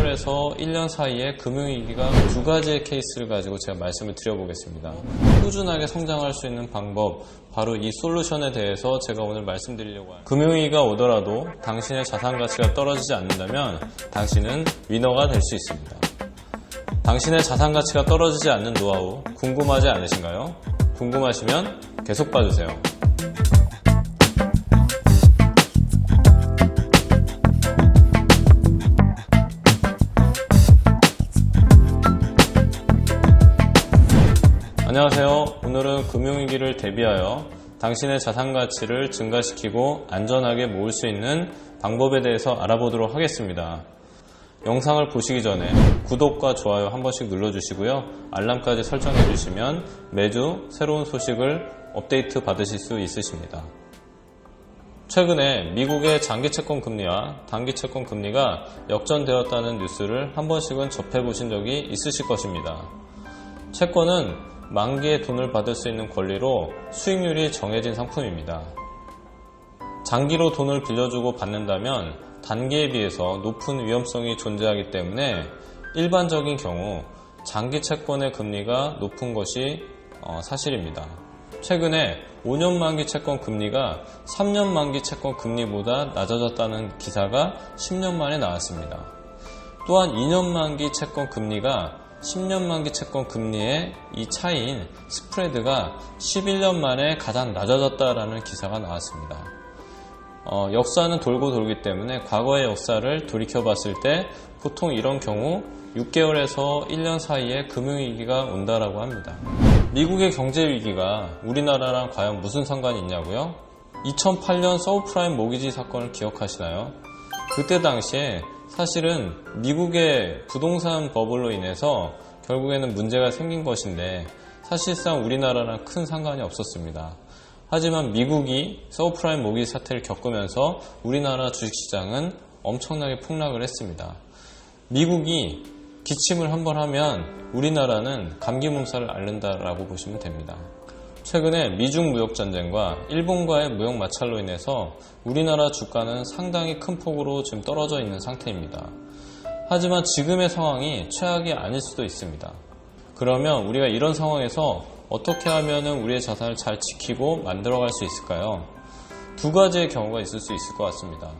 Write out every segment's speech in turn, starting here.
6개월에서 1년 사이에 금융위기가 두 가지의 케이스를 가지고 제가 말씀을 드려보겠습니다. 꾸준하게 성장할 수 있는 방법, 바로 이 솔루션에 대해서 제가 오늘 말씀드리려고 합니다. 금융위기가 오더라도 당신의 자산 가치가 떨어지지 않는다면 당신은 위너가 될 수 있습니다. 당신의 자산 가치가 떨어지지 않는 노하우 궁금하지 않으신가요? 궁금하시면 계속 봐주세요. 안녕하세요. 오늘은 금융위기를 대비하여 당신의 자산 가치를 증가시키고 안전하게 모을 수 있는 방법에 대해서 알아보도록 하겠습니다. 영상을 보시기 전에 구독과 좋아요 한 번씩 눌러주시고요. 알람까지 설정해 주시면 매주 새로운 소식을 업데이트 받으실 수 있으십니다. 최근에 미국의 장기 채권 금리와 단기 채권 금리가 역전되었다는 뉴스를 한 번씩은 접해보신 적이 있으실 것입니다. 채권은 만기에 돈을 받을 수 있는 권리로 수익률이 정해진 상품입니다. 장기로 돈을 빌려주고 받는다면 단기에 비해서 높은 위험성이 존재하기 때문에 일반적인 경우 장기 채권의 금리가 높은 것이 사실입니다. 최근에 5년 만기 채권 금리가 3년 만기 채권 금리보다 낮아졌다는 기사가 10년 만에 나왔습니다. 또한 2년 만기 채권 금리가 10년 만기 채권 금리의 이 차이인 스프레드가 11년 만에 가장 낮아졌다라는 기사가 나왔습니다. 역사는 돌고 돌기 때문에 과거의 역사를 돌이켜봤을 때 보통 이런 경우 6개월에서 1년 사이에 금융위기가 온다라고 합니다. 미국의 경제위기가 우리나라랑 과연 무슨 상관이 있냐고요? 2008년 서브프라임 모기지 사건을 기억하시나요? 그때 당시에 사실은 미국의 부동산 버블로 인해서 결국에는 문제가 생긴 것인데 사실상 우리나라랑 큰 상관이 없었습니다. 하지만 미국이 서브프라임 모기지 사태를 겪으면서 우리나라 주식시장은 엄청나게 폭락을 했습니다. 미국이 기침을 한번 하면 우리나라는 감기 몸살을 앓는다라고 보시면 됩니다. 최근에 미중 무역전쟁과 일본과의 무역 마찰로 인해서 우리나라 주가는 상당히 큰 폭으로 지금 떨어져 있는 상태입니다. 하지만 지금의 상황이 최악이 아닐 수도 있습니다. 그러면 우리가 이런 상황에서 어떻게 하면 우리의 자산을 잘 지키고 만들어갈 수 있을까요? 두 가지의 경우가 있을 수 있을 것 같습니다.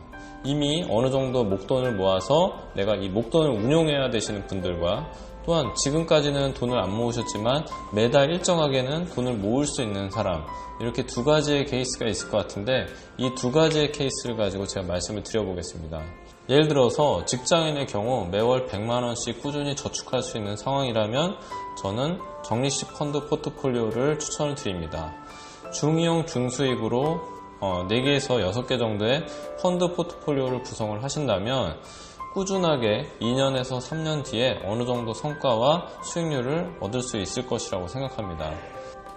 이미 어느 정도 목돈을 모아서 내가 이 목돈을 운용해야 되시는 분들과 또한 지금까지는 돈을 안 모으셨지만 매달 일정하게는 돈을 모을 수 있는 사람, 이렇게 두 가지의 케이스가 있을 것 같은데 이 두 가지의 케이스를 가지고 제가 말씀을 드려보겠습니다. 예를 들어서 직장인의 경우 매월 100만원씩 꾸준히 저축할 수 있는 상황이라면 저는 적립식 펀드 포트폴리오를 추천을 드립니다. 중이용 중수익으로 4개에서 6개 정도의 펀드 포트폴리오를 구성을 하신다면 꾸준하게 2년에서 3년 뒤에 어느 정도 성과와 수익률을 얻을 수 있을 것이라고 생각합니다.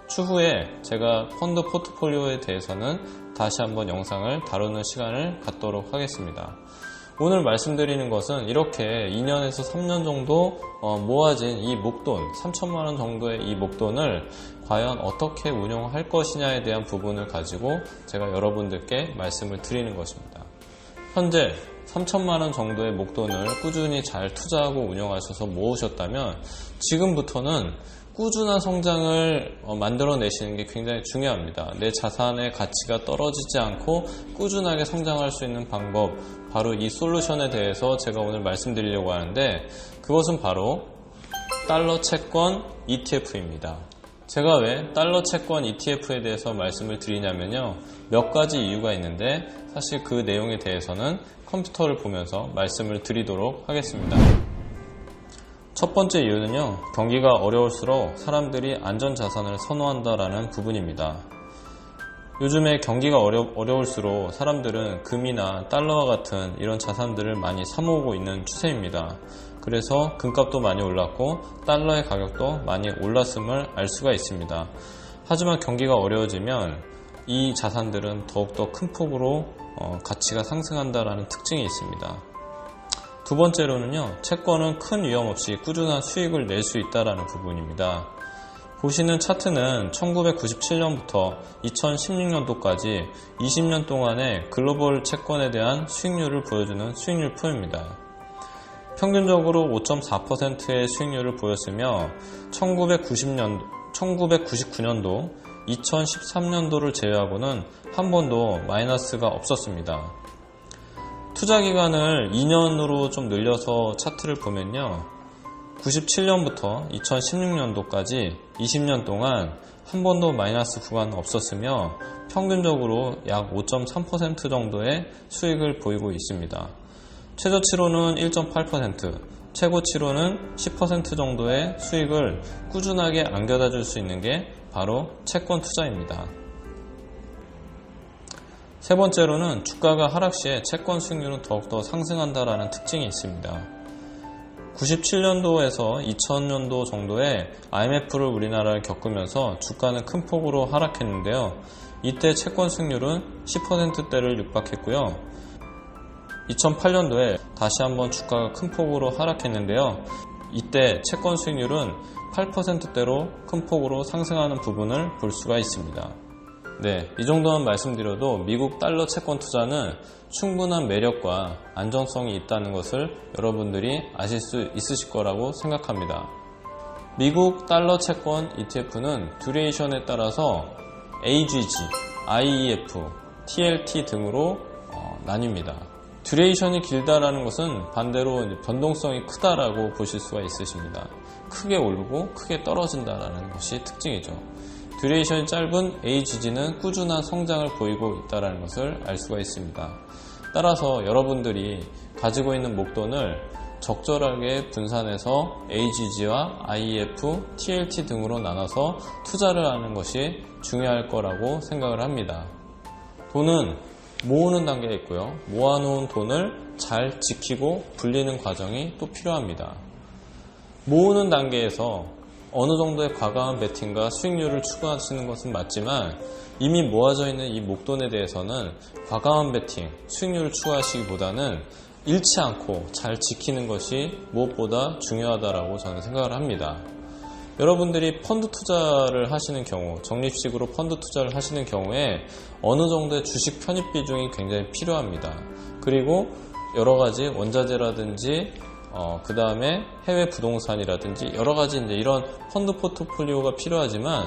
추후에 제가 펀드 포트폴리오에 대해서는 다시 한번 영상을 다루는 시간을 갖도록 하겠습니다. 오늘 말씀드리는 것은 이렇게 2년에서 3년 정도 모아진 이 목돈, 3천만 원 정도의 이 목돈을 과연 어떻게 운용할 것이냐에 대한 부분을 가지고 제가 여러분들께 말씀을 드리는 것입니다. 현재 3천만 원 정도의 목돈을 꾸준히 잘 투자하고 운영하셔서 모으셨다면 지금부터는 꾸준한 성장을 만들어내시는 게 굉장히 중요합니다. 내 자산의 가치가 떨어지지 않고 꾸준하게 성장할 수 있는 방법, 바로 이 솔루션에 대해서 제가 오늘 말씀드리려고 하는데 그것은 바로 달러 채권 ETF입니다. 제가 왜 달러 채권 ETF에 대해서 말씀을 드리냐면요, 몇 가지 이유가 있는데 사실 그 내용에 대해서는 컴퓨터를 보면서 말씀을 드리도록 하겠습니다. 첫 번째 이유는요, 경기가 어려울수록 사람들이 안전자산을 선호한다라는 부분입니다. 요즘에 경기가 어려울수록 사람들은 금이나 달러와 같은 이런 자산들을 많이 사모으고 있는 추세입니다. 그래서 금값도 많이 올랐고 달러의 가격도 많이 올랐음을 알 수가 있습니다. 하지만 경기가 어려워지면 이 자산들은 더욱더 큰 폭으로 가치가 상승한다는 특징이 있습니다. 두 번째로는요, 채권은 큰 위험 없이 꾸준한 수익을 낼 수 있다는 부분입니다. 보시는 차트는 1997년부터 2016년도까지 20년 동안의 글로벌 채권에 대한 수익률을 보여주는 수익률 표입니다. 평균적으로 5.4%의 수익률을 보였으며 1999년도, 2013년도를 제외하고는 한 번도 마이너스가 없었습니다. 투자 기간을 2년으로 좀 늘려서 차트를 보면요. 97년부터 2016년도까지 20년 동안 한 번도 마이너스 구간은 없었으며 평균적으로 약 5.3% 정도의 수익을 보이고 있습니다. 최저치로는 1.8%, 최고치로는 10% 정도의 수익을 꾸준하게 안겨다 줄 수 있는 게 바로 채권 투자입니다. 세 번째로는 주가가 하락 시에 채권 수익률은 더욱더 상승한다라는 특징이 있습니다. 97년도에서 2000년도 정도에 IMF를 우리나라를 겪으면서 주가는 큰 폭으로 하락했는데요. 이때 채권 수익률은 10%대를 육박했고요. 2008년도에 다시 한번 주가가 큰 폭으로 하락했는데요. 이때 채권 수익률은 8%대로 큰 폭으로 상승하는 부분을 볼 수가 있습니다. 네, 이 정도만 말씀드려도 미국 달러 채권 투자는 충분한 매력과 안정성이 있다는 것을 여러분들이 아실 수 있으실 거라고 생각합니다. 미국 달러 채권 ETF는 듀레이션에 따라서 AGG, IEF, TLT 등으로 나뉩니다. 듀레이션이 길다라는 것은 반대로 변동성이 크다라고 보실 수가 있으십니다. 크게 오르고 크게 떨어진다라는 것이 특징이죠. 듀레이션이 짧은 AGG는 꾸준한 성장을 보이고 있다는 것을 알 수가 있습니다. 따라서 여러분들이 가지고 있는 목돈을 적절하게 분산해서 AGG와 IEF, TLT 등으로 나눠서 투자를 하는 것이 중요할 거라고 생각을 합니다. 돈은 모으는 단계에 있고요. 모아놓은 돈을 잘 지키고 불리는 과정이 또 필요합니다. 모으는 단계에서 어느 정도의 과감한 베팅과 수익률을 추구하시는 것은 맞지만 이미 모아져 있는 이 목돈에 대해서는 과감한 베팅, 수익률을 추구하시기보다는 잃지 않고 잘 지키는 것이 무엇보다 중요하다고 저는 생각을 합니다. 여러분들이 펀드 투자를 하시는 경우, 적립식으로 펀드 투자를 하시는 경우에 어느 정도의 주식 편입 비중이 굉장히 필요합니다. 그리고 여러 가지 원자재라든지 그 다음에 해외 부동산이라든지 여러 가지 이런 펀드 포트폴리오가 필요하지만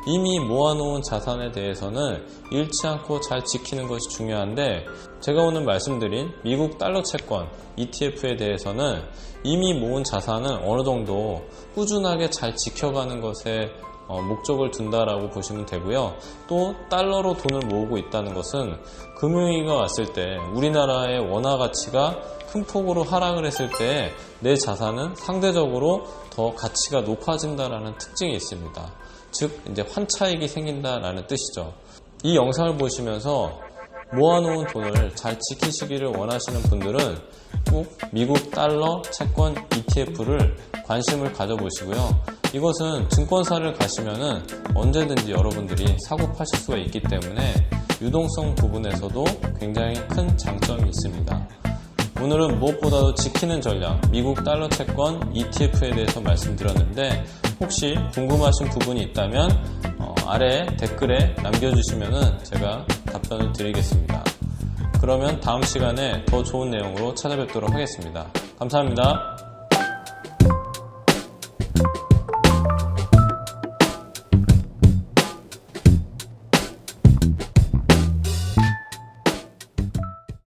이미 모아놓은 자산에 대해서는 잃지 않고 잘 지키는 것이 중요한데 제가 오늘 말씀드린 미국 달러 채권 ETF에 대해서는 이미 모은 자산은 어느 정도 꾸준하게 잘 지켜가는 것에 목적을 둔다라고 보시면 되고요. 또 달러로 돈을 모으고 있다는 것은 금융위기가 왔을 때 우리나라의 원화 가치가 큰 폭으로 하락을 했을 때 내 자산은 상대적으로 더 가치가 높아진다라는 특징이 있습니다. 즉 이제 환차익이 생긴다라는 뜻이죠. 이 영상을 보시면서 모아놓은 돈을 잘 지키시기를 원하시는 분들은 꼭 미국 달러 채권 ETF를 관심을 가져보시고요. 이것은 증권사를 가시면은 언제든지 여러분들이 사고 파실 수가 있기 때문에 유동성 부분에서도 굉장히 큰 장점이 있습니다. 오늘은 무엇보다도 지키는 전략, 미국 달러 채권 ETF에 대해서 말씀드렸는데 혹시 궁금하신 부분이 있다면 아래 댓글에 남겨주시면 제가 답변을 드리겠습니다. 그러면 다음 시간에 더 좋은 내용으로 찾아뵙도록 하겠습니다. 감사합니다.